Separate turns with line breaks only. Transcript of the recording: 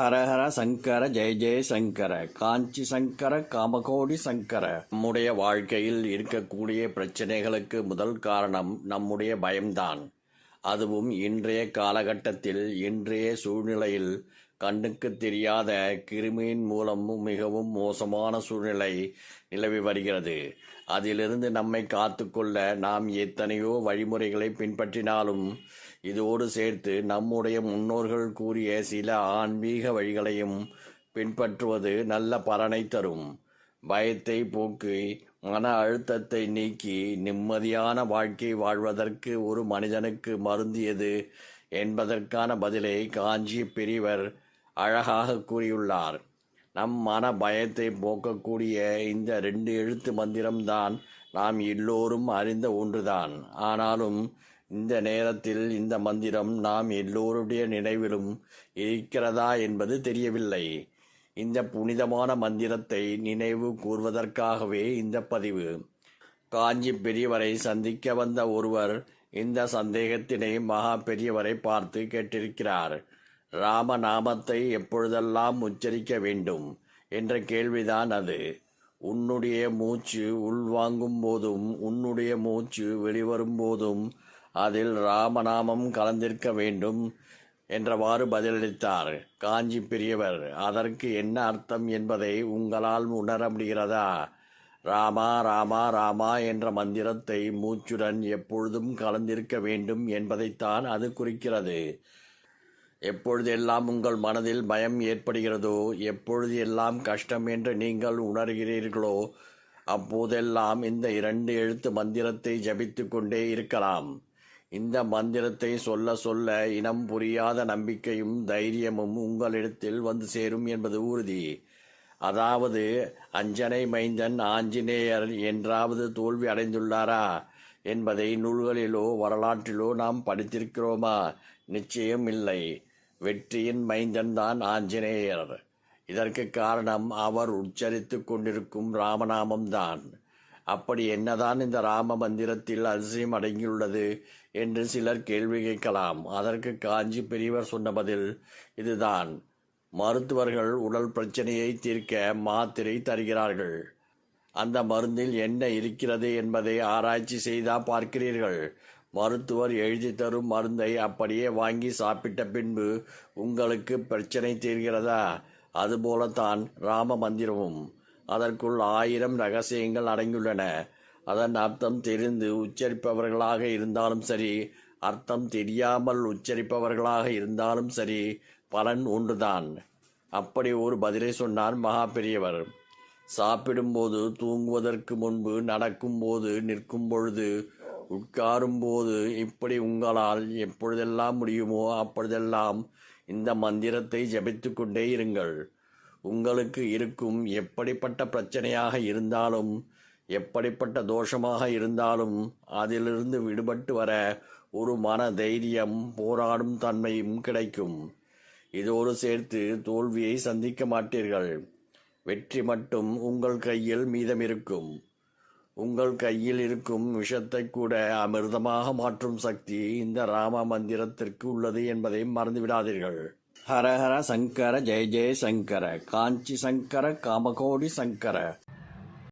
ஹரஹர சங்கர ஜெய ஜெய சங்கர காஞ்சி சங்கர காமகோடி சங்கர. நம்முடைய வாழ்க்கையில் இருக்கக்கூடிய பிரச்சனைகளுக்கு முதல் காரணம் நம்முடைய பயம்தான். அதுவும் இன்றைய காலகட்டத்தில் இன்றைய சூழ்நிலையில் கண்ணுக்கு தெரியாத கிருமியின் மூலமும் மிகவும் மோசமான சூழ்நிலை நிலவி வருகிறது. அதிலிருந்து நம்மை காத்துக்கொள்ள நாம் எத்தனையோ வழிமுறைகளை பின்பற்றினாலும் இதோடு சேர்த்து நம்முடைய முன்னோர்கள் கூறிய சில ஆன்மீக வழிகளையும் பின்பற்றுவது நல்ல பலனை தரும். பயத்தை போக்கி மன அழுத்தத்தை நீக்கி நிம்மதியான வாழ்க்கை வாழ்வதற்கு ஒரு மனிதனுக்கு மருந்து எது என்பதற்கான பதிலை காஞ்சி பெரியவர் அழகாக கூறியுள்ளார். நம் மன பயத்தை போக்கக்கூடிய இந்த 2 எழுத்து மந்திரம்தான் நாம் எல்லோரும் அறிந்த ஒன்றுதான். ஆனாலும் இந்த நேரத்தில் இந்த மந்திரம் நாம் எல்லோருடைய நினைவிலும் இருக்கிறதா என்பது தெரியவில்லை. இந்த புனிதமான மந்திரத்தை நினைவு கூர்வதற்காகவே இந்த பதிவு. காஞ்சி பெரியவரை சந்திக்க வந்த ஒருவர் இந்த சந்தேகத்தினை மகா பெரியவரை பார்த்து கேட்டிருக்கிறார். ராமநாமத்தை எப்பொழுதெல்லாம் உச்சரிக்க வேண்டும் என்ற கேள்விதான் அது. உன்னுடைய மூச்சு உள்வாங்கும் போதும் உன்னுடைய மூச்சு வெளிவரும் போதும் அதில் ராமநாமம் கலந்திருக்க வேண்டும் என்றவாறு பதிலளித்தார் காஞ்சி பெரியவர். அதற்கு என்ன அர்த்தம் என்பதை உங்களால் உணர முடிகிறதா? ராமா ராமா ராமா என்ற மந்திரத்தை மூச்சுடன் எப்பொழுதும் கலந்திருக்க வேண்டும் என்பதைத்தான் அது குறிக்கிறது. எப்பொழுதெல்லாம் உங்கள் மனதில் பயம் ஏற்படுகிறதோ, எப்பொழுது எல்லாம் கஷ்டம் என்று நீங்கள் உணர்கிறீர்களோ, அப்போதெல்லாம் இந்த 2 எழுத்து மந்திரத்தை ஜபித்து கொண்டே இருக்கலாம். இந்த மந்திரத்தை சொல்ல சொல்ல இனம் புரியாத நம்பிக்கையும் தைரியமும் உங்களிடத்தில் வந்து சேரும் என்பது உறுதி. அதாவது அஞ்சனை மைந்தன் ஆஞ்சநேயர் என்றாவது தோல்வி அடைந்துள்ளாரா என்பதை நூல்களிலோ வரலாற்றிலோ நாம் படித்திருக்கிறோமா? நிச்சயம் இல்லை. வெற்றியின் மைந்தன் தான் ஆஞ்சநேயர். இதற்கு காரணம் அவர் உச்சரித்து கொண்டிருக்கும் ராமநாமம்தான். அப்படி என்னதான் இந்த ராம மந்திரத்தில் அதிசயம் அடங்கியுள்ளது என்று சிலர் கேள்வி கேட்கலாம். அதற்கு காஞ்சி பெரியவர் சொன்ன பதில் இதுதான். மருத்துவர்கள் உடல் பிரச்சனையை தீர்க்க மாத்திரை தருகிறார்கள். அந்த மருந்தில் என்ன இருக்கிறது என்பதை ஆராய்ச்சி செய்தா பார்க்கிறீர்கள்? மருத்துவர் எழுதி தரும் மருந்தை அப்படியே வாங்கி சாப்பிட்ட பின்பு உங்களுக்கு பிரச்சனை தீர்கிறதா? அதுபோலத்தான் ராம மந்திரமும். அதற்குள் 1000 ரகசியங்கள் அடங்கியுள்ளன. அதன் அர்த்தம் தெரிந்து உச்சரிப்பவர்களாக இருந்தாலும் சரி, அர்த்தம் தெரியாமல் உச்சரிப்பவர்களாக இருந்தாலும் சரி, பலன் ஒன்றுதான். அப்படி ஒரு பதிலை சொன்னார் மகா பெரியவர். சாப்பிடும்போது, தூங்குவதற்கு முன்பு, நடக்கும்போது, நிற்கும் பொழுது, உட்காரும்போது, இப்படி உங்களால் எப்பொழுதெல்லாம் முடியுமோ அப்பொழுதெல்லாம் இந்த மந்திரத்தை ஜபித்து கொண்டே இருங்கள். உங்களுக்கு இருக்கும் எப்படிப்பட்ட பிரச்சனையாக இருந்தாலும், எப்படிப்பட்ட தோஷமாக இருந்தாலும் அதிலிருந்து விடுபட்டு வர ஒரு மன தைரியம், போராடும் தன்மையும் கிடைக்கும். இதோடு சேர்த்து தோல்வியை சந்திக்க மாட்டீர்கள். வெற்றி மட்டும் உங்கள் கையில் மீதமிருக்கும். உங்கள் கையில் இருக்கும் விஷத்தை கூட அமிர்தமாக மாற்றும் சக்தி இந்த ராம மந்திரத்திற்கு உள்ளது என்பதை மறந்துவிடாதீர்கள். ஹரஹர சங்கர ஜெய ஜெய சங்கர காஞ்சி சங்கர காமகோடி சங்கர.